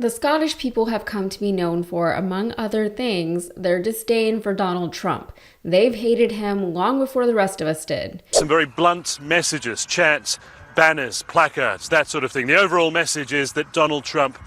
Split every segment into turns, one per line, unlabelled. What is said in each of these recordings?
The Scottish people have come to be known for, among other things, their disdain for Donald Trump. They've hated him long before the rest of us did.
Some very blunt messages, chants, banners, placards, that sort of thing. The overall message is that Donald Trump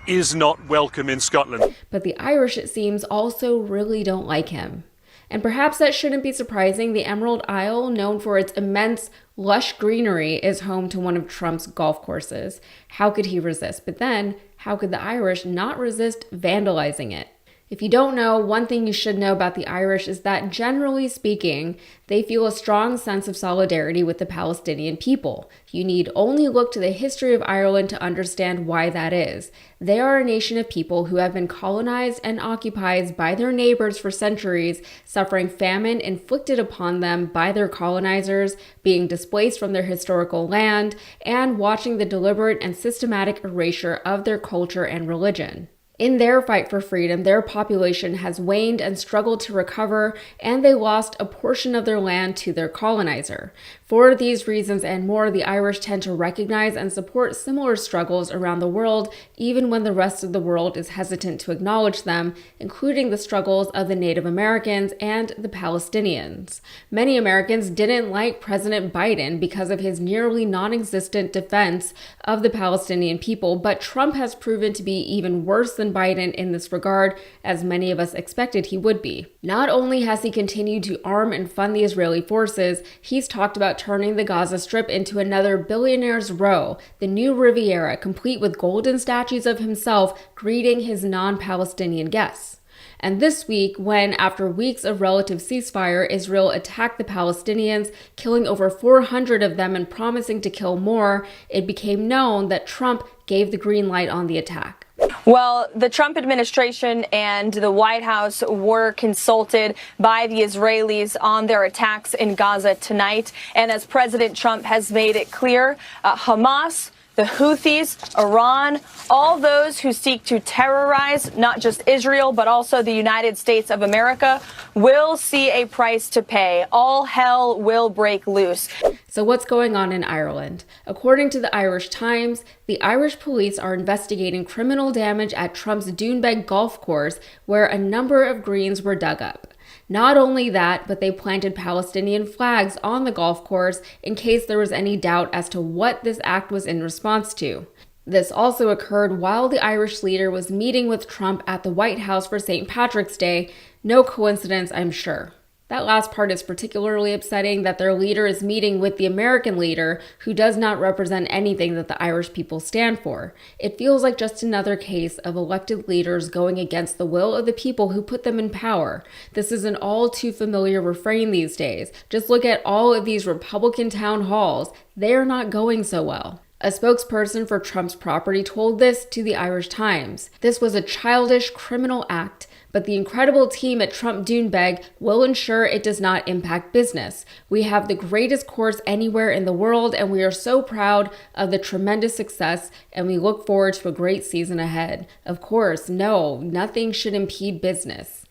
is not welcome in Scotland.
But the Irish, it seems, also really don't like him. And perhaps that shouldn't be surprising. The Emerald Isle, known for its immense, lush greenery, is home to one of Trump's golf courses. How could he resist? But then, how could the Irish not resist vandalizing it? If you don't know, one thing you should know about the Irish is that, generally speaking, they feel a strong sense of solidarity with the Palestinian people. You need only look to the history of Ireland to understand why that is. They are a nation of people who have been colonized and occupied by their neighbors for centuries, suffering famine inflicted upon them by their colonizers, being displaced from their historical land, and watching the deliberate and systematic erasure of their culture and religion. In their fight for freedom, their population has waned and struggled to recover, and they lost a portion of their land to their colonizer. For these reasons and more, the Irish tend to recognize and support similar struggles around the world, even when the rest of the world is hesitant to acknowledge them, including the struggles of the Native Americans and the Palestinians. Many Americans didn't like President Biden because of his nearly non-existent defense of the Palestinian people, but Trump has proven to be even worse than Biden in this regard, as many of us expected he would be. Not only has he continued to arm and fund the Israeli forces, he's talked about turning the Gaza Strip into another billionaire's row, the new Riviera, complete with golden statues of himself greeting his non-Palestinian guests. And this week, when, after weeks of relative ceasefire, Israel attacked the Palestinians, killing over 400 of them and promising to kill more, it became known that Trump gave the green light on the attack.
Well, the Trump administration and the White House were consulted by the Israelis on their attacks in Gaza tonight. And as President Trump has made it clear, Hamas, the Houthis, Iran, all those who seek to terrorize not just Israel, but also the United States of America, will see a price to pay. All hell will break loose.
So what's going on in Ireland? According to the Irish Times, the Irish police are investigating criminal damage at Trump's Doonbeg golf course, where a number of greens were dug up. Not only that, but they planted Palestinian flags on the golf course in case there was any doubt as to what this act was in response to. This also occurred while the Irish leader was meeting with Trump at the White House for St. Patrick's Day. No coincidence, I'm sure. That last part is particularly upsetting, that their leader is meeting with the American leader who does not represent anything that the Irish people stand for. It feels like just another case of elected leaders going against the will of the people who put them in power. This is an all too familiar refrain these days. Just look at all of these Republican town halls. They are not going so well. A spokesperson for Trump's property told this to the Irish Times. This was a childish criminal act, but the incredible team at Trump Doonbeg will ensure it does not impact business. We have the greatest course anywhere in the world, and we are so proud of the tremendous success, and we look forward to a great season ahead. Of course, no, nothing should impede business.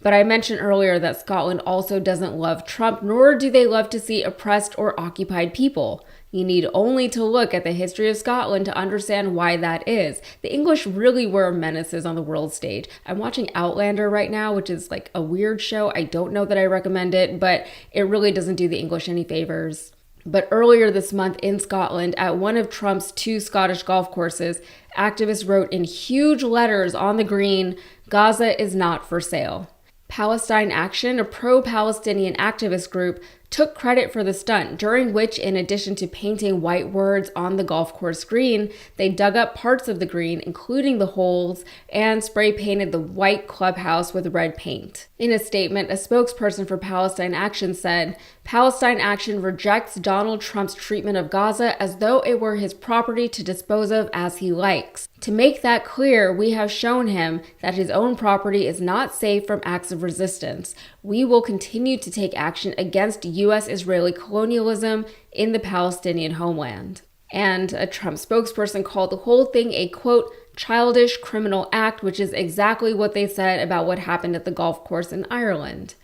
But I mentioned earlier that Scotland also doesn't love Trump, nor do they love to see oppressed or occupied people. You need only to look at the history of Scotland to understand why that is. The English really were menaces on the world stage. I'm watching Outlander right now, which is like a weird show. I don't know that I recommend it, but it really doesn't do the English any favors. But earlier this month in Scotland, at one of Trump's 2 Scottish golf courses, activists wrote in huge letters on the green, "Gaza is not for sale." Palestine Action, a pro-Palestinian activist group, took credit for the stunt, during which, in addition to painting white words on the golf course green, they dug up parts of the green, including the holes, and spray painted the white clubhouse with red paint. In a statement, a spokesperson for Palestine Action said, "Palestine Action rejects Donald Trump's treatment of Gaza as though it were his property to dispose of as he likes. To make that clear, we have shown him that his own property is not safe from acts of resistance. We will continue to take action against U.S.-Israeli colonialism in the Palestinian homeland." And a Trump spokesperson called the whole thing a, quote, "childish criminal act," which is exactly what they said about what happened at the golf course in Ireland.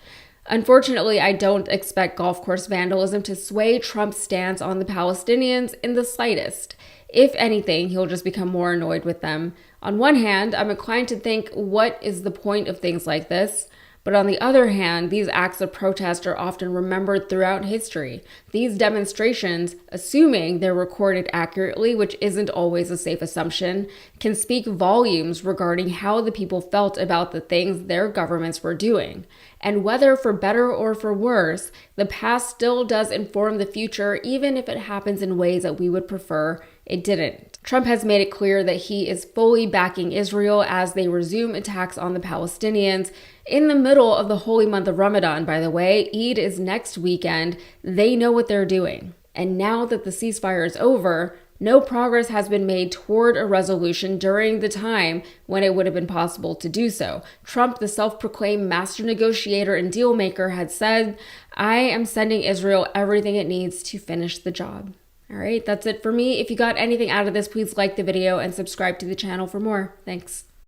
Unfortunately, I don't expect golf course vandalism to sway Trump's stance on the Palestinians in the slightest. If anything, he'll just become more annoyed with them. On one hand, I'm inclined to think, what is the point of things like this? But on the other hand, these acts of protest are often remembered throughout history. These demonstrations, assuming they're recorded accurately, which isn't always a safe assumption, can speak volumes regarding how the people felt about the things their governments were doing. And whether for better or for worse, the past still does inform the future, even if it happens in ways that we would prefer it didn't. Trump has made it clear that he is fully backing Israel as they resume attacks on the Palestinians. In the middle of the holy month of Ramadan, by the way, Eid is next weekend. They know what they're doing. And now that the ceasefire is over, no progress has been made toward a resolution during the time when it would have been possible to do so. Trump, the self-proclaimed master negotiator and deal maker, had said, "I am sending Israel everything it needs to finish the job." All right, that's it for me. If you got anything out of this, please like the video and subscribe to the channel for more. Thanks.